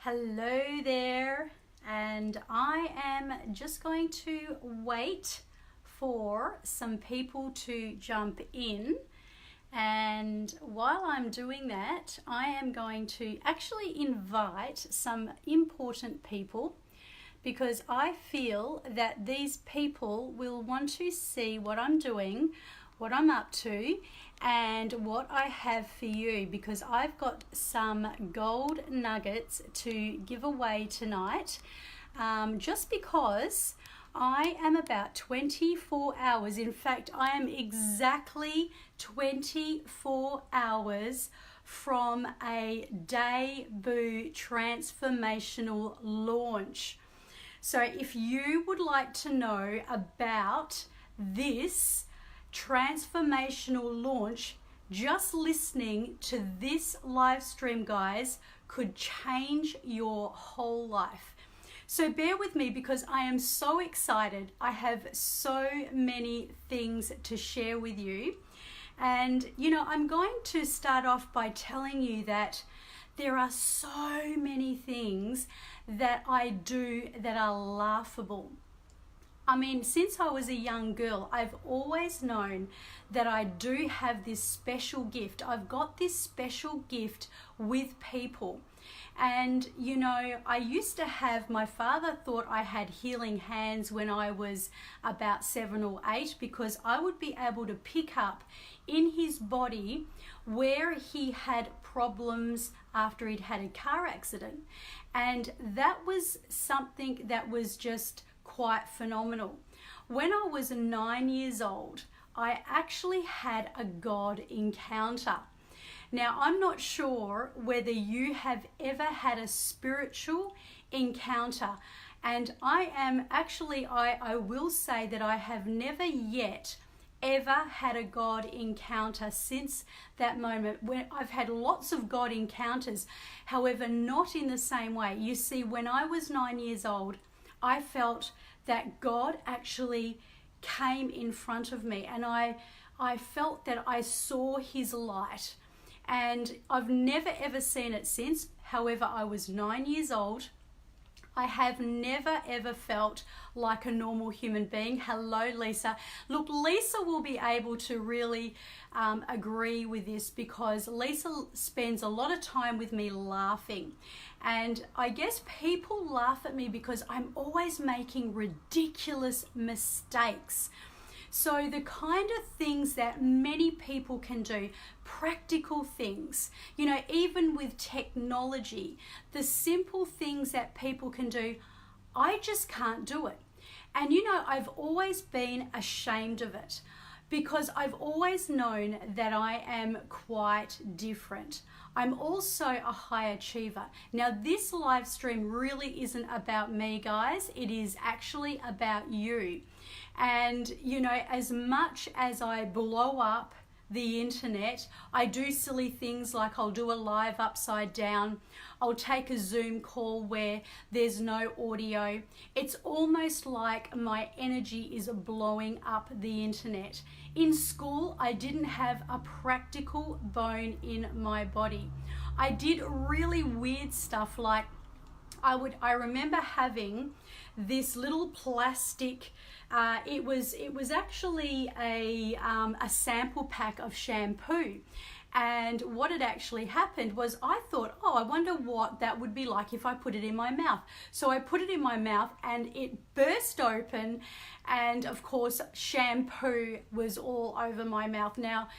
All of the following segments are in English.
Hello there, and I am just going to wait for some people to jump in, and while I'm doing that I am going to actually invite some important people because I feel that these people will want to see what I'm doing, what I'm up to, and what I have for you, because I've got some gold nuggets to give away tonight, just because I am about 24 hours, in fact I am exactly 24 hours from a debut transformational launch. So if you would like to know about this transformational launch, just listening to this live stream, guys, could change your whole life. So bear with me because I am so excited. I have so many things to share with you. And I'm going to start off by telling you that there are so many things that I do that are laughable. I mean, since I was a young girl, I've always known that I do have this special gift. I've got this special gift with people. And, I used to have, my father thought I had healing hands when I was about 7 or 8, because I would be able to pick up in his body where he had problems after he'd had a car accident. And that was something that was just quite phenomenal. When I was 9 years old, I actually had a God encounter. Now, I'm not sure whether you have ever had a spiritual encounter, and I will say that I have never yet ever had a God encounter since that moment. When I've had lots of God encounters, however, not in the same way. You see, when I was 9 years old, I felt that God actually came in front of me, and I felt that I saw his light, and I've never ever seen it since. However, I was 9 years old. I have never ever felt like a normal human being. Hello, Lisa. Look, Lisa will be able to really agree with this, because Lisa spends a lot of time with me laughing. And I guess people laugh at me because I'm always making ridiculous mistakes. So the kind of things that many people can do, practical things, even with technology, the simple things that people can do, I just can't do it. And I've always been ashamed of it, because I've always known that I am quite different. I'm also a high achiever. Now, this live stream really isn't about me, guys. It is actually about you. And, as much as I blow up the internet, I do silly things like I'll do a live upside down. I'll take a Zoom call where there's no audio. It's almost like my energy is blowing up the internet. In school, I didn't have a practical bone in my body. I did really weird stuff, like I remember having this little plastic, it was actually a sample pack of shampoo. And what had actually happened was I thought, I wonder what that would be like if I put it in my mouth. So I put it in my mouth and it burst open, and of course shampoo was all over my mouth. Now,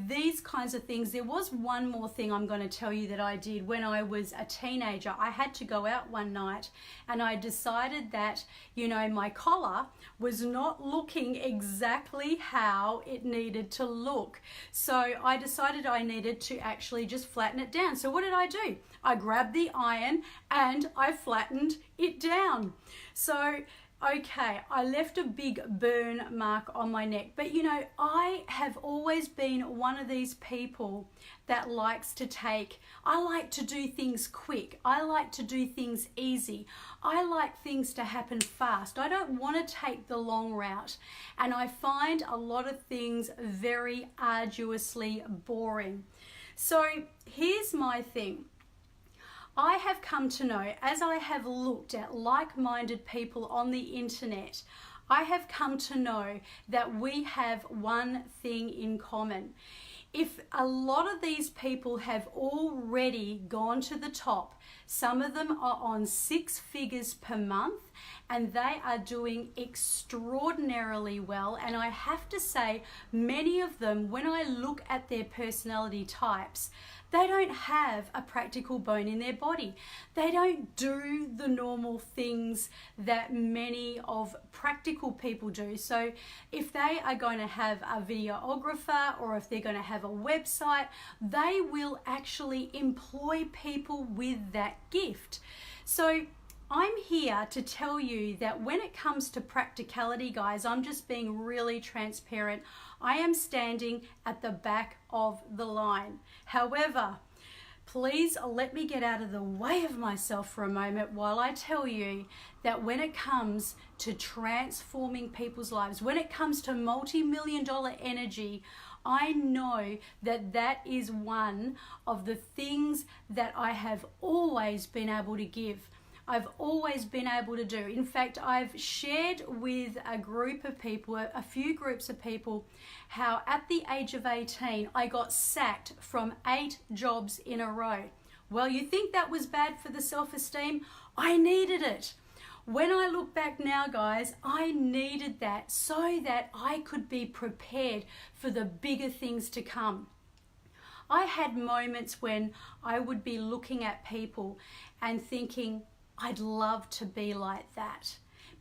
these kinds of things. There was one more thing I'm going to tell you that I did when I was a teenager. I had to go out one night and I decided that, my collar was not looking exactly how it needed to look. So I decided I needed to actually just flatten it down. So what did I do? I grabbed the iron and I flattened it down. So okay, I left a big burn mark on my neck. But I have always been one of these people that likes to I like to do things quick. I like to do things easy. I like things to happen fast. I don't want to take the long route. And I find a lot of things very arduously boring. So here's my thing. I have come to know, as I have looked at like-minded people on the internet, I have come to know that we have one thing in common. If a lot of these people have already gone to the top, some of them are on 6 figures per month and they are doing extraordinarily well. And I have to say, many of them, when I look at their personality types, they don't have a practical bone in their body. They don't do the normal things that many of practical people do. So if they are going to have a videographer or if they're going to have a website, they will actually employ people with that gift. So I'm here to tell you that when it comes to practicality, guys, I'm just being really transparent. I am standing at the back of the line. However, please let me get out of the way of myself for a moment while I tell you that when it comes to transforming people's lives, when it comes to multi-million-dollar energy, I know that that is one of the things that I have always been able to give. I've always been able to do. In fact, I've shared with a group of people, a few groups of people, how at the age of 18, I got sacked from 8 jobs in a row. Well, you think that was bad for the self-esteem? I needed it. When I look back now, guys, I needed that so that I could be prepared for the bigger things to come. I had moments when I would be looking at people and thinking, I'd love to be like that.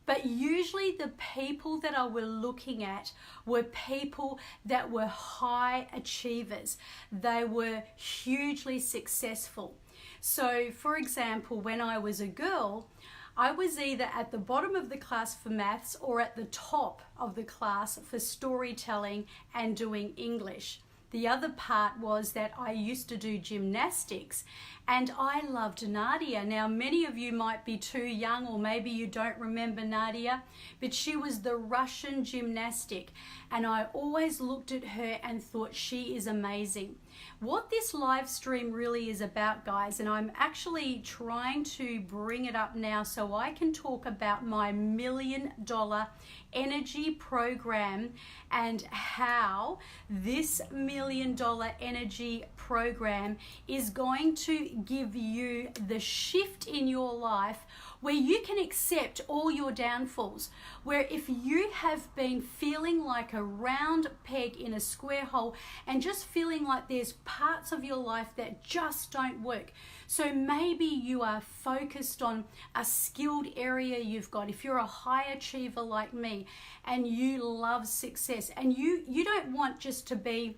But usually the people that I were looking at were people that were high achievers. They were hugely successful. So for example, when I was a girl, I was either at the bottom of the class for maths or at the top of the class for storytelling and doing English. The other part was that I used to do gymnastics and I loved Nadia. Now, many of you might be too young or maybe you don't remember Nadia, but she was the Russian gymnastic and I always looked at her and thought she is amazing. What this live stream really is about, guys, and I'm actually trying to bring it up now so I can talk about my $1 million energy program and how this $1 million energy program is going to give you the shift in your life where you can accept all your downfalls, where if you have been feeling like a round peg in a square hole and just feeling like there's parts of your life that just don't work. So maybe you are focused on a skilled area you've got. If you're a high achiever like me and you love success and you don't want just to be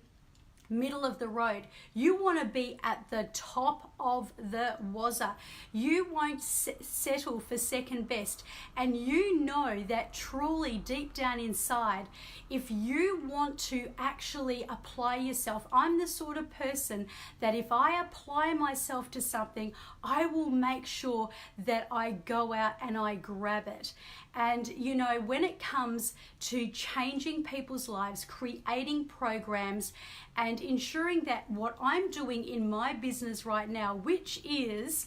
middle of the road. You want to be at the top of the wazza. You won't settle for second best. And you know that truly deep down inside, if you want to actually apply yourself, I'm the sort of person that if I apply myself to something, I will make sure that I go out and I grab it. And you know, when it comes to changing people's lives, creating programs, and ensuring that what I'm doing in my business right now, which is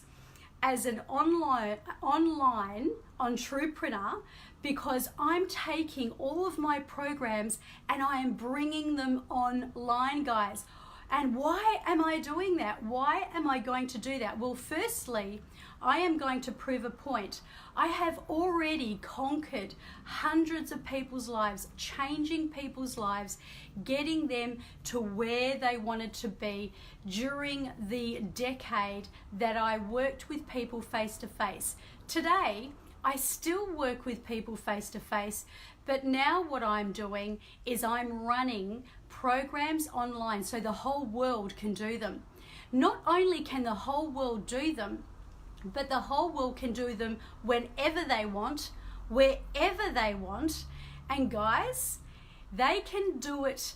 as an online entrepreneur, because I'm taking all of my programs and I am bringing them online, guys. And why am I doing that? Why am I going to do that? Well, firstly, I am going to prove a point. I have already conquered hundreds of people's lives, changing people's lives, getting them to where they wanted to be during the decade that I worked with people face to face. Today, I still work with people face to face, but now what I'm doing is I'm running programs online so the whole world can do them. Not only can the whole world do them, but the whole world can do them whenever they want, wherever they want, and guys, they can do it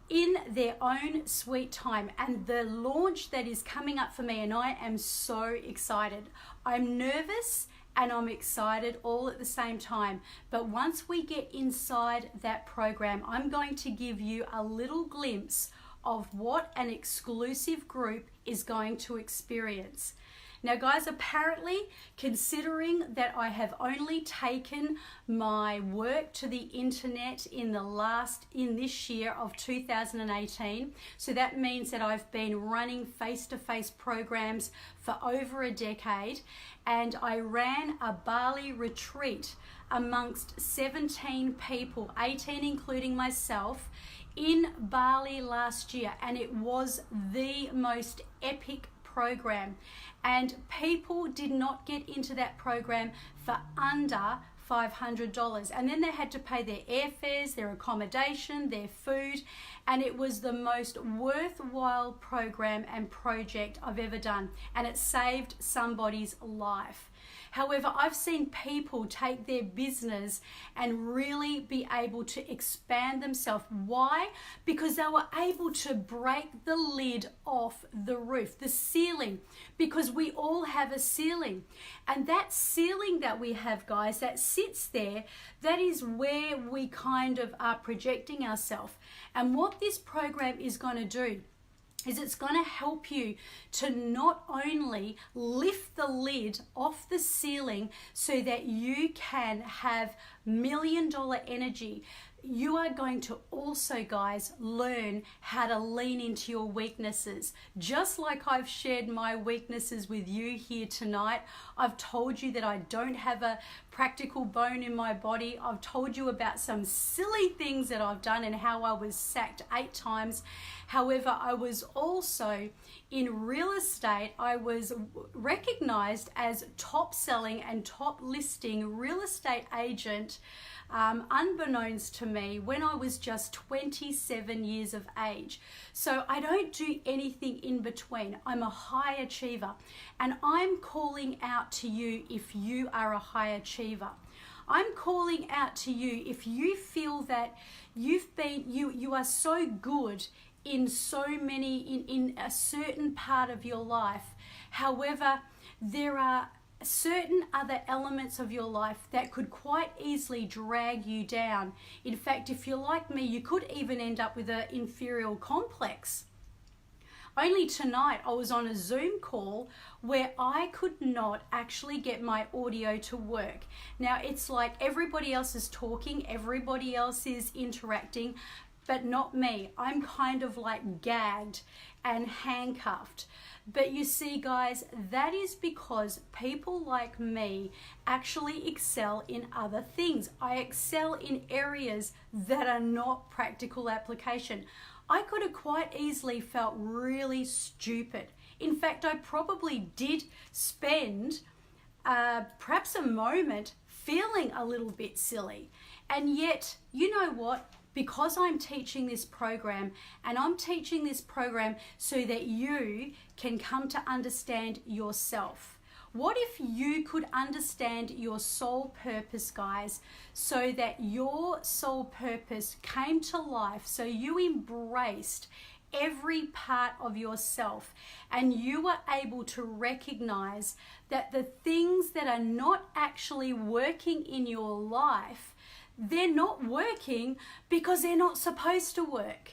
in their own sweet time. And the launch that is coming up for me, and I am so excited. I'm nervous and I'm excited all at the same time. But once we get inside that program, I'm going to give you a little glimpse of what an exclusive group is going to experience. Now guys, apparently, considering that I have only taken my work to the internet in this year of 2018, so that means that I've been running face-to-face programs for over a decade, and I ran a Bali retreat amongst 17 people, 18 including myself, in Bali last year, and it was the most epic program, and people did not get into that program for under $500, and then they had to pay their airfares, their accommodation, their food, and it was the most worthwhile program and project I've ever done, and it saved somebody's life. However, I've seen people take their business and really be able to expand themselves. Why? Because they were able to break the lid off the roof, the ceiling, because we all have a ceiling. And that ceiling that we have, guys, that sits there, that is where we kind of are projecting ourselves. And what this program is going to do is it's going to help you to not only lift the lid off the ceiling so that you can have $1,000,000 energy. You are going to also, guys, learn how to lean into your weaknesses. Just like I've shared my weaknesses with you here tonight, I've told you that I don't have a practical bone in my body. I've told you about some silly things that I've done and how I was sacked 8 times. However, I was also in real estate. I was recognized as top selling and top listing real estate agent, unbeknownst to me, when I was just 27 years of age. So I don't do anything in between. I'm a high achiever, and I'm calling out to you if you are a high achiever. I'm calling out to you if you feel that you are so good in in a certain part of your life. However, there are certain other elements of your life that could quite easily drag you down. In fact, if you're like me, you could even end up with an inferior complex. Only tonight I was on a Zoom call where I could not actually get my audio to work. Now it's like everybody else is talking, everybody else is interacting, but not me. I'm kind of like gagged and handcuffed. But you see, guys, that is because people like me actually excel in other things. I excel in areas that are not practical application. I could have quite easily felt really stupid. In fact, I probably did spend perhaps a moment feeling a little bit silly. And yet, you know what? Because I'm teaching this program, and I'm teaching this program so that you can come to understand yourself. What if you could understand your soul purpose, guys, so that your soul purpose came to life, so you embraced every part of yourself and you were able to recognize that the things that are not actually working in your life, they're not working because they're not supposed to work.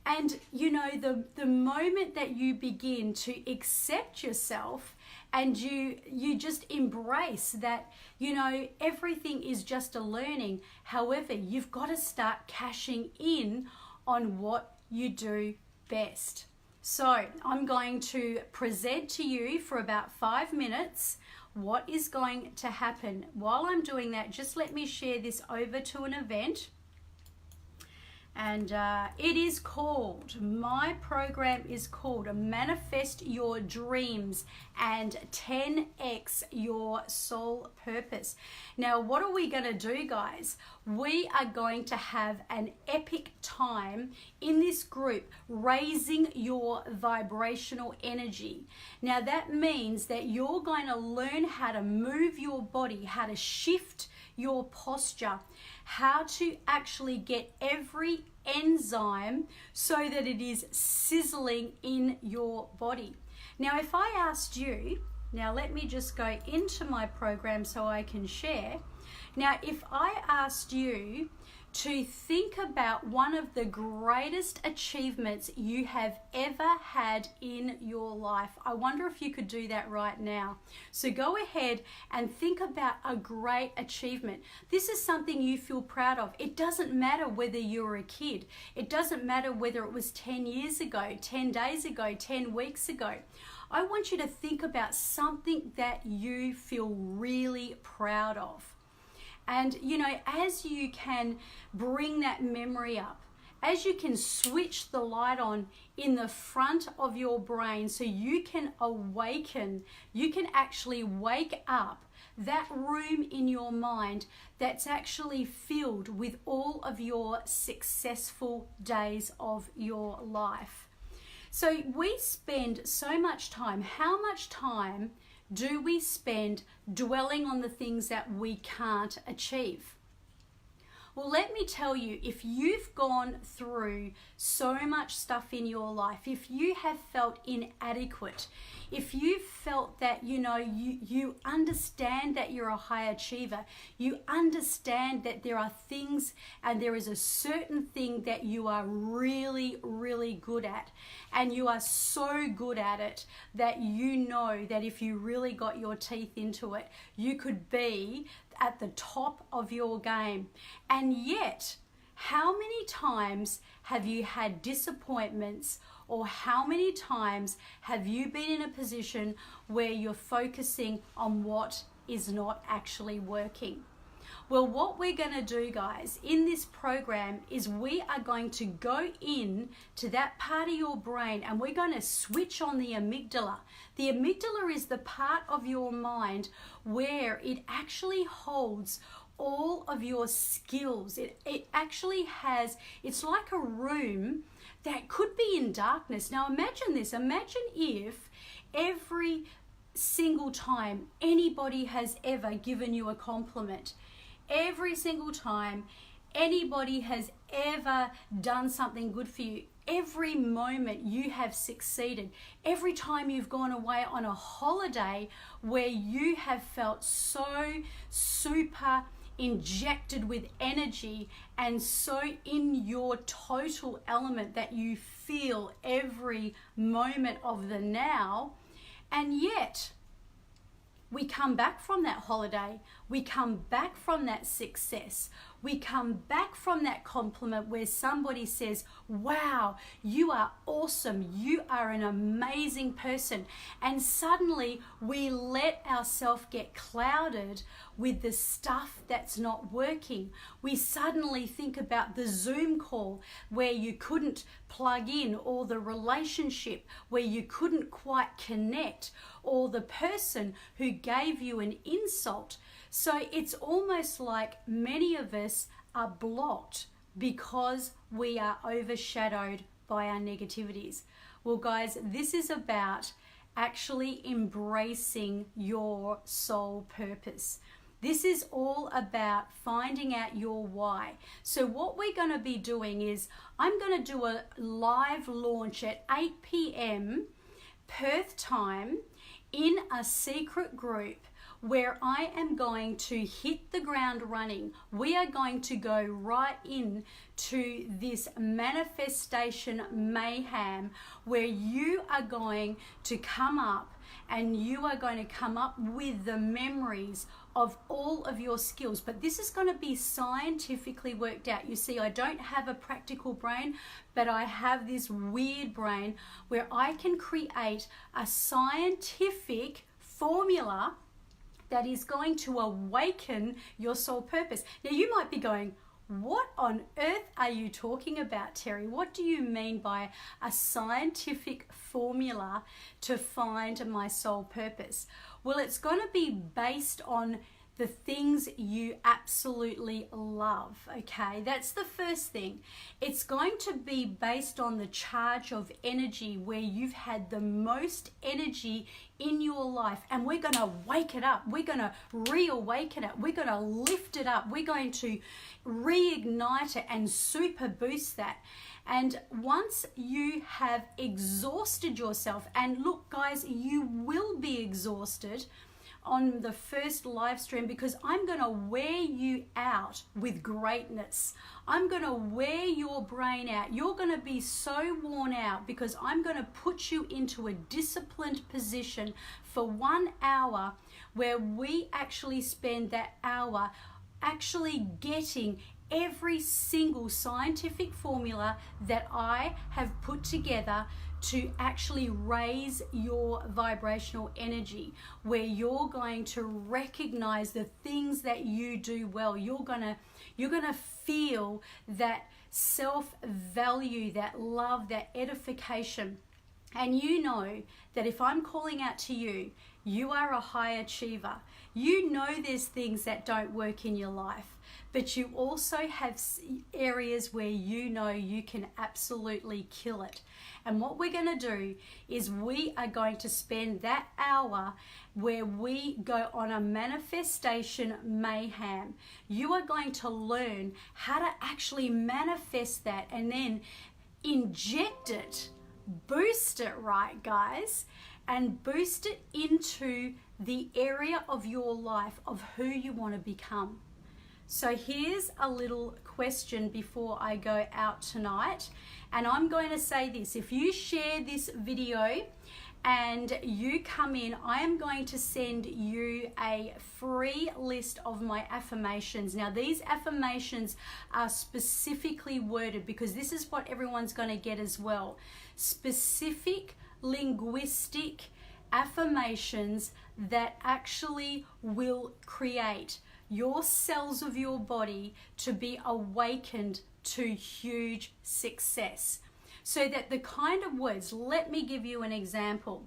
And you know, the moment that you begin to accept yourself and you just embrace that, you know, everything is just a learning. However, you've got to start cashing in on what you do best. So I'm going to present to you for about 5 minutes what is going to happen. While I'm doing that, just let me share this over to an event. And it is called, my program is called Manifest Your Dreams and 10x Your Soul Purpose. Now, what are we going to do, guys? We are going to have an epic time in this group raising your vibrational energy. Now, that means that you're going to learn how to move your body, how to shift your posture, how to actually get every enzyme so that it is sizzling in your body. Now, if I asked you, now let me just go into my program so I can share. Now, if I asked you to think about one of the greatest achievements you have ever had in your life. I wonder if you could do that right now. So go ahead and think about a great achievement. This is something you feel proud of. It doesn't matter whether you're a kid. It doesn't matter whether it was 10 years ago, 10 days ago, 10 weeks ago. I want you to think about something that you feel really proud of. And, you know, as you can bring that memory up, as you can switch the light on in the front of your brain so you can awaken, you can actually wake up that room in your mind that's actually filled with all of your successful days of your life. So we spend so much time. How much time do we spend dwelling on the things that we can't achieve? Well, let me tell you, if you've gone through so much stuff in your life, if you have felt inadequate, if you felt that, you know, you understand that you're a high achiever, you understand that there are things and there is a certain thing that you are really, really good at, and you are so good at it that you know that if you really got your teeth into it, you could be at the top of your game. And yet, how many times have you had disappointments, or how many times have you been in a position where you're focusing on what is not actually working? Well, what we're going to do, guys, in this program is we are going to go in to that part of your brain and we're going to switch on the amygdala. The amygdala is the part of your mind where it actually holds all of your skills. It actually has, it's like a room that could be in darkness. Now imagine this. Imagine if every single time anybody has ever given you a compliment, every single time anybody has ever done something good for you, every moment you have succeeded, every time you've gone away on a holiday where you have felt so super injected with energy and so in your total element that you feel every moment of the now, and yet we come back from that holiday, we come back from that success, we come back from that compliment where somebody says, wow, you are awesome, you are an amazing person. And suddenly we let ourselves get clouded with the stuff that's not working. We suddenly think about the Zoom call where you couldn't plug in, or the relationship where you couldn't quite connect, or the person who gave you an insult. So it's almost like many of us are blocked because we are overshadowed by our negativities. Well, guys, this is about actually embracing your soul purpose. This is all about finding out your why. So what we're going to be doing is I'm going to do a live launch at 8 p.m. Perth time in a secret group where I am going to hit the ground running. We are going to go right in to this manifestation mayhem where you are going to come up and you are going to come up with the memories of all of your skills. But this is going to be scientifically worked out. You see, I don't have a practical brain, but I have this weird brain where I can create a scientific formula that is going to awaken your soul purpose. Now you might be going, what on earth are you talking about, Terry? What do you mean by a scientific formula to find my soul purpose? Well, it's going to be based on the things you absolutely love, okay? That's the first thing. It's going to be based on the charge of energy where you've had the most energy in your life, and we're going to wake it up. We're going to reawaken it. We're going to lift it up. We're going to reignite it and super boost that. And once you have exhausted yourself, and look guys, you will be exhausted. on the first live stream, because I'm going to wear you out with greatness. I'm going to wear your brain out. You're going to be so worn out because I'm going to put you into a disciplined position for 1 hour where we actually spend that hour actually getting every single scientific formula that I have put together to actually raise your vibrational energy, where you're going to recognize the things that you do well. You're gonna feel that self-value, that love, that edification. And you know that if I'm calling out to you, you are a high achiever. You know there's things that don't work in your life, but you also have areas where you know you can absolutely kill it. And what we're going to do is we are going to spend that hour where we go on a manifestation mayhem. You are going to learn how to actually manifest that and then inject it, boost it, right, guys? And boost it into the area of your life of who you want to become. So here's a little question before I go out tonight. And I'm going to say this: if you share this video and you come in, I am going to send you a free list of my affirmations. Now, these affirmations are specifically worded because this is what everyone's going to get as well. Specific linguistic affirmations that actually will create your cells of your body to be awakened to huge success. So that the kind of words, let me give you an example.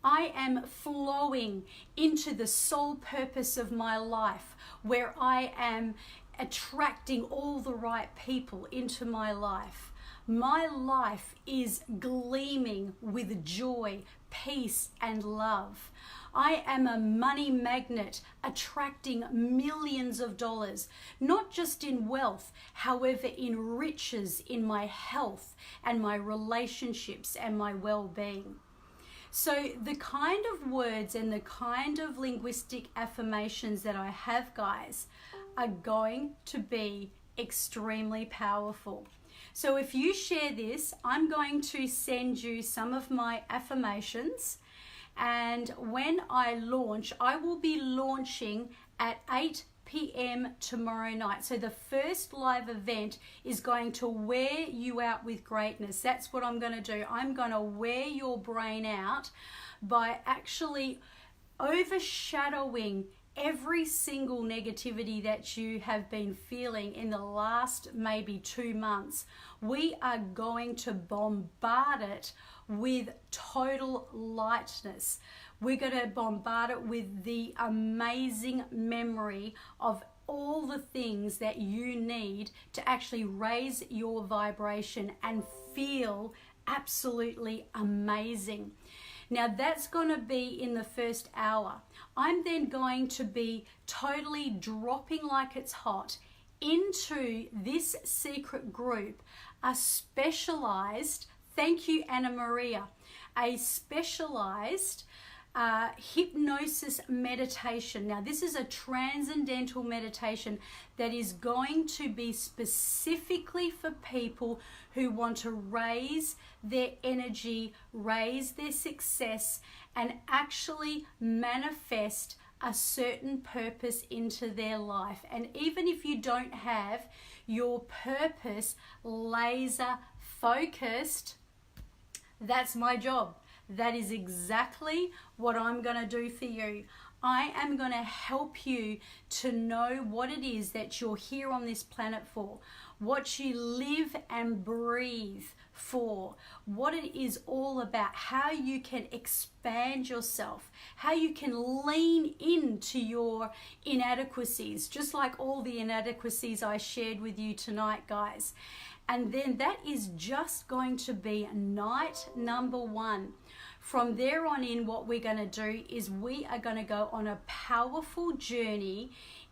I am flowing into the sole purpose of my life, where I am attracting all the right people into my life. My life is gleaming with joy, peace, and love. I am a money magnet attracting millions of dollars, not just in wealth, however, in riches, in my health and my relationships and my well-being. So the kind of words and the kind of linguistic affirmations that I have, guys, are going to be extremely powerful. So if you share this, I'm going to send you some of my affirmations. And when I launch, I will be launching at 8 p.m. tomorrow night. So the first live event is going to wear you out with greatness. That's what I'm going to do. I'm going to wear your brain out by actually overshadowing every single negativity that you have been feeling in the last maybe 2 months. We are going to bombard it with total lightness. We're going to bombard it with the amazing memory of all the things that you need to actually raise your vibration and feel absolutely amazing. Now that's going to be in the first hour. I'm then going to be totally dropping like it's hot into this secret group, a specialized, thank you Anna Maria, a specialized hypnosis meditation. Now this is a transcendental meditation that is going to be specifically for people who want to raise their energy, raise their success, and actually manifest a certain purpose into their life. And even if you don't have your purpose laser focused, that's my job. That is exactly what I'm going to do for you. I am going to help you to know what it is that you're here on this planet for, what you live and breathe for, what it is all about, how you can expand yourself, how you can lean into your inadequacies, just like all the inadequacies I shared with you tonight, guys. And then that is just going to be night number 1. From there on in, what we're going to do is we are going to go on a powerful journey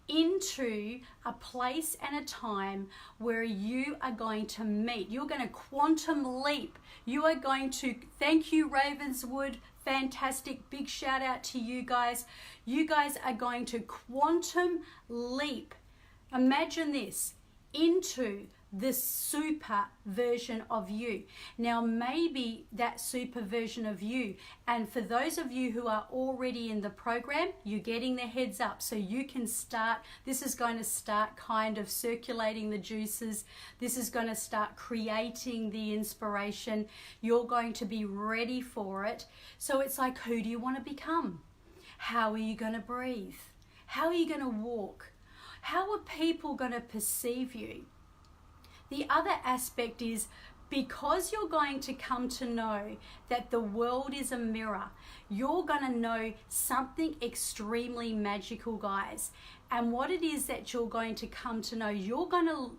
into a place and a time where you are going to meet. You're going to quantum leap. You are going to, thank you Ravenswood, fantastic, big shout out to you guys. You guys are going to quantum leap. Imagine this, into the super version of you. Now maybe that super version of you, and for those of you who are already in the program, you're getting the heads up, so you can start. This is going to start kind of circulating the juices. This is going to start creating the inspiration. You're going to be ready for it. So it's like, who do you want to become? How are you going to breathe? How are you going to walk? How are people going to perceive you? The other aspect is, because you're going to come to know that the world is a mirror, you're going to know something extremely magical, guys. And what it is that you're going to come to know, you're going to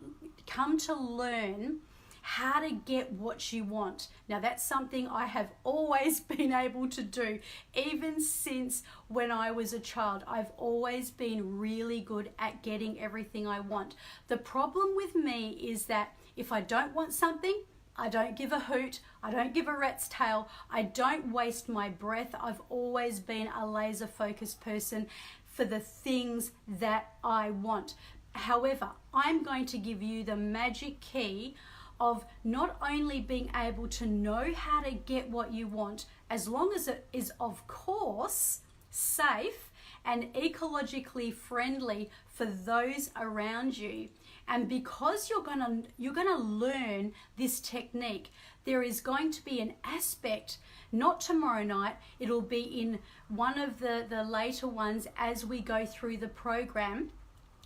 come to learn how to get what you want. Now that's something I have always been able to do. Even since when I was a child, I've always been really good at getting everything I want. The problem with me is that if I don't want something, I don't give a hoot, I don't give a rat's tail, I don't waste my breath. I've always been a laser focused person for the things that I want. However, I'm going to give you the magic key of not only being able to know how to get what you want, as long as it is, of course, safe and ecologically friendly for those around you. And because you're gonna learn this technique, there is going to be an aspect, not tomorrow night, it'll be in one of the later ones as we go through the program.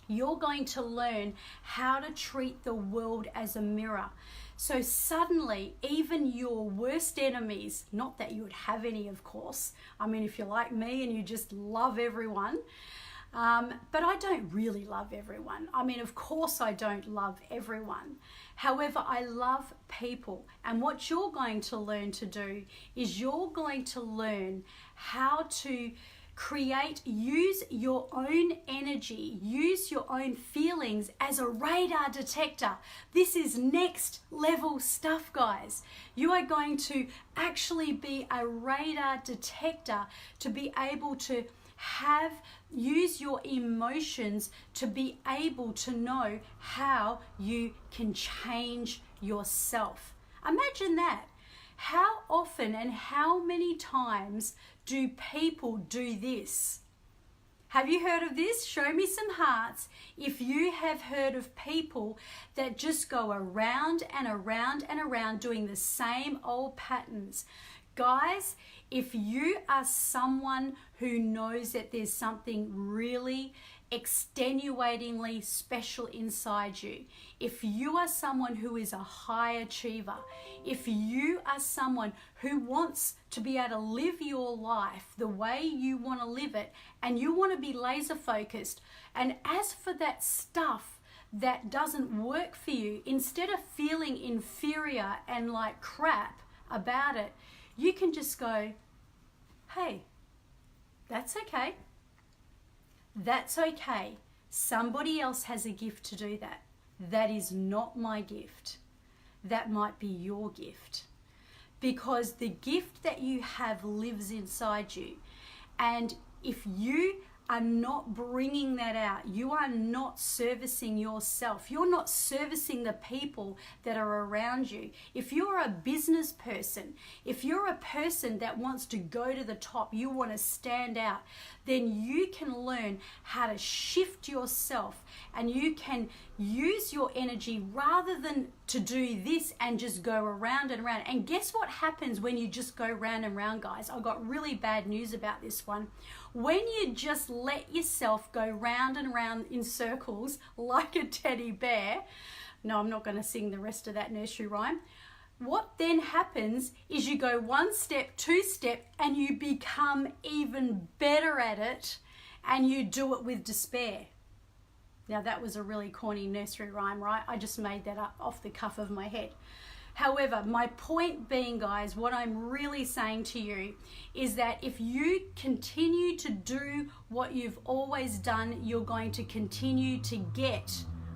You're going to learn how to treat the world as a mirror. So suddenly, even your worst enemies, not that you would have any, of course. I mean, if you're like me and you just love everyone, but I don't really love everyone. I mean, of course I don't love everyone. However, I love people. And what you're going to learn to do is you're going to learn how to use your own energy, use your own feelings as a radar detector. This is next level stuff, guys. You are going to actually be a radar detector to be able to use your emotions to be able to know how you can change yourself. Imagine that. How often and how many times do people do this? Have you heard of this? Show me some hearts if you have heard of people that just go around and around and around doing the same old patterns. Guys, if you are someone who knows that there's something really extenuatingly special inside you, if you are someone who is a high achiever, if you are someone who wants to be able to live your life the way you want to live it, and you want to be laser focused, and as for that stuff that doesn't work for you, instead of feeling inferior and like crap about it, you can just go, hey, that's okay. That's okay. Somebody else has a gift to do that. That is not my gift. That might be your gift. Because the gift that you have lives inside you. And if you are not bringing that out, you are not servicing yourself. You're not servicing the people that are around you. If you're a business person, if you're a person that wants to go to the top, you want to stand out, then you can learn how to shift yourself, and you can use your energy rather than to do this and just go around and around. And guess what happens when you just go round and round, guys? I got really bad news about this one. When you just let yourself go round and round in circles like a teddy bear, no, I'm not going to sing the rest of that nursery rhyme. What then happens is you go one step, two step, and you become even better at it, and you do it with despair. Now that was a really corny nursery rhyme, right? I just made that up off the cuff of my head. However, my point being, guys, what I'm really saying to you is that if you continue to do what you've always done, you're going to continue to get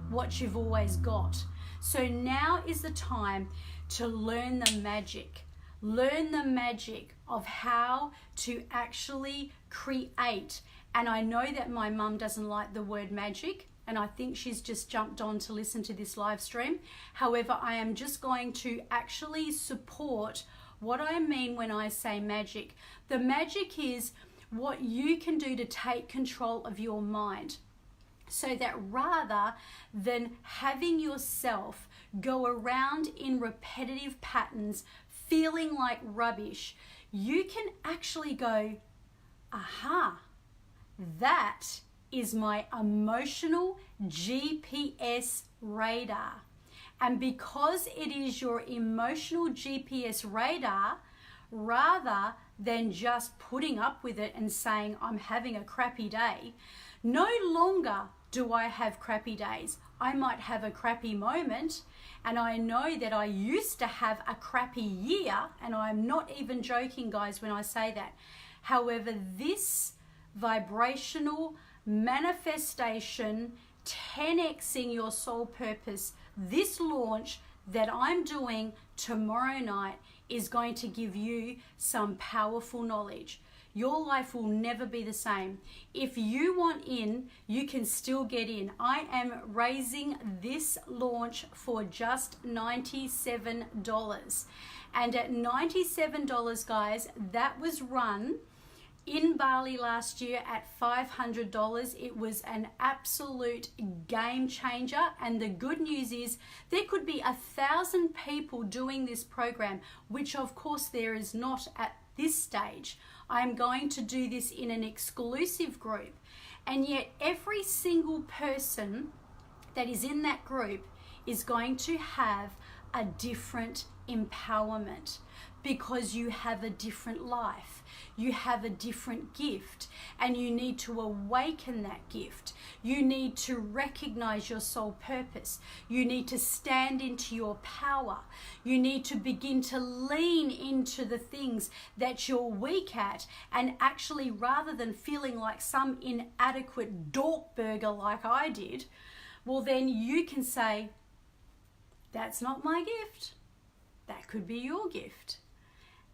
what you've always got. So now is the time to learn the magic. Learn the magic of how to actually create. And I know that my mum doesn't like the word magic, and I think she's just jumped on to listen to this live stream. However, I am just going to actually support what I mean when I say magic. The magic is what you can do to take control of your mind, so that rather than having yourself go around in repetitive patterns, feeling like rubbish, you can actually go, aha, that is my emotional GPS radar. And because it is your emotional GPS radar, rather than just putting up with it and saying, I'm having a crappy day, no longer do I have crappy days. I might have a crappy moment, and I know that I used to have a crappy year, and I'm not even joking, guys, when I say that. However, this vibrational manifestation, 10xing your soul purpose, this launch that I'm doing tomorrow night is going to give you some powerful knowledge. Your life will never be the same. If you want in, you can still get in. I am raising this launch for just $97. And at $97, guys, that was run in Bali last year at $500. It was an absolute game changer. And the good news is there could be 1,000 people doing this program, which of course there is not at this stage. I'm going to do this in an exclusive group. And yet every single person that is in that group is going to have a different empowerment, because you have a different life, you have a different gift, and you need to awaken that gift. You need to recognize your soul purpose. You need to stand into your power. You need to begin to lean into the things that you're weak at, and actually, rather than feeling like some inadequate dork burger like I did, well, then you can say, that's not my gift. That could be your gift.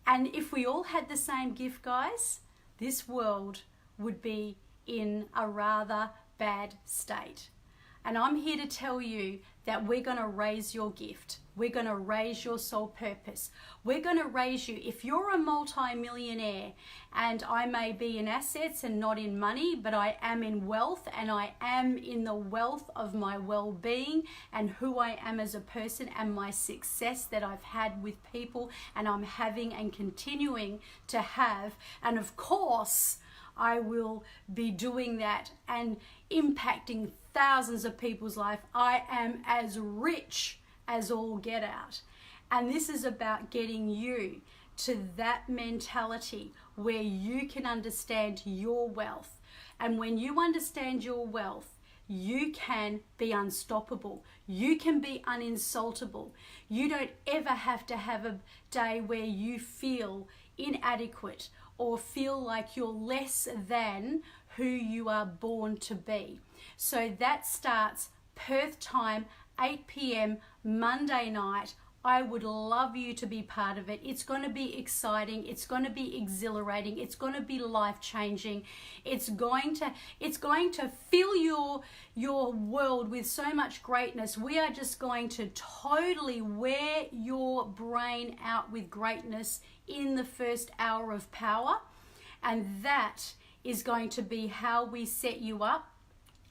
And if we all had the same gift, guys, this world would be in a rather bad state. And I'm here to tell you that we're going to raise your gift. We're going to raise your soul purpose. We're going to raise you. If you're a multi-millionaire, and I may be in assets and not in money, but I am in wealth, and I am in the wealth of my well-being and who I am as a person and my success that I've had with people and I'm having and continuing to have. And of course, I will be doing that and impacting thousands of people's life. I am as rich as all get out. And this is about getting you to that mentality where you can understand your wealth. And when you understand your wealth, you can be unstoppable. You can be uninsultable. You don't ever have to have a day where you feel inadequate or feel like you're less than who you are born to be. So that starts Perth time, 8 p.m. Monday night. I would love you to be part of it. It's going to be exciting. It's going to be exhilarating. It's going to be life-changing. It's going to fill your world with so much greatness. We are just going to totally wear your brain out with greatness in the first hour of power. And that is going to be how we set you up.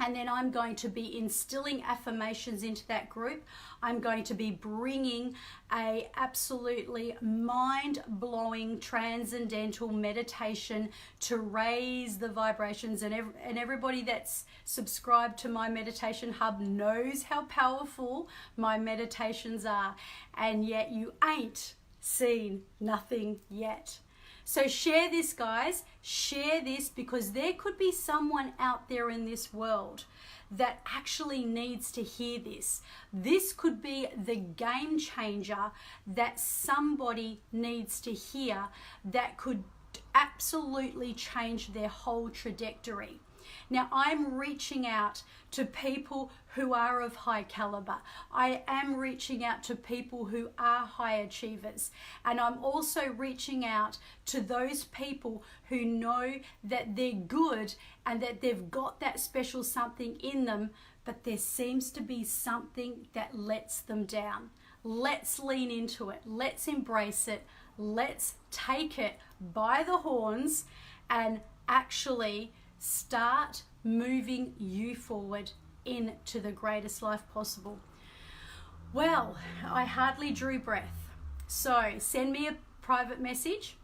And then I'm going to be instilling affirmations into that group. I'm going to be bringing a absolutely mind-blowing transcendental meditation to raise the vibrations. And everybody that's subscribed to my meditation hub knows how powerful my meditations are. And yet you ain't seen nothing yet. So share this, guys. Share this, because there could be someone out there in this world that actually needs to hear this. This could be the game changer that somebody needs to hear, that could absolutely change their whole trajectory. Now, I'm reaching out to people who are of high caliber. I am reaching out to people who are high achievers. And I'm also reaching out to those people who know that they're good and that they've got that special something in them, but there seems to be something that lets them down. Let's lean into it. Let's embrace it. Let's take it by the horns and actually start moving you forward into the greatest life possible. Well, I hardly drew breath. So send me a private message.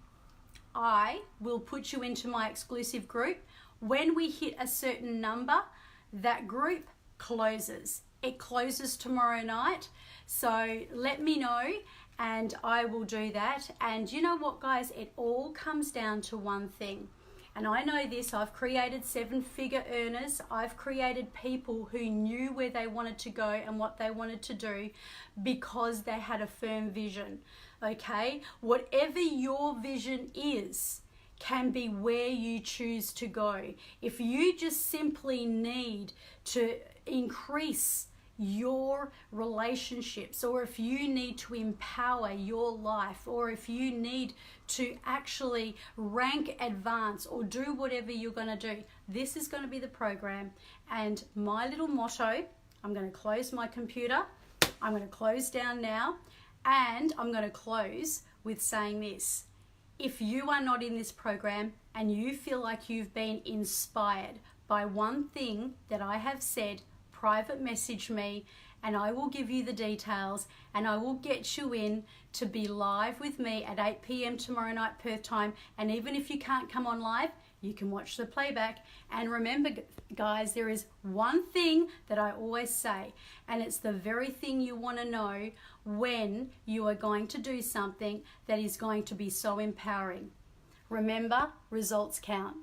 I will put you into my exclusive group. When we hit a certain number, that group closes. It closes tomorrow night. So let me know and I will do that. And you know what, guys? It all comes down to one thing. And I know this, I've created 7-figure earners. I've created people who knew where they wanted to go and what they wanted to do because they had a firm vision, okay? Whatever your vision is can be where you choose to go. If you just simply need to increase your relationships, or if you need to empower your life, or if you need to actually rank advance or do whatever you're going to do, this is going to be the program. And my little motto, I'm going to close my computer, I'm going to close down now, and I'm going to close with saying this: if you are not in this program and you feel like you've been inspired by one thing that I have said, private message me and I will give you the details, and I will get you in to be live with me at 8 p.m. tomorrow night Perth time. And even if you can't come on live, you can watch the playback. And remember, guys, there is one thing that I always say, and it's the very thing you want to know when you are going to do something that is going to be so empowering. Remember, results count.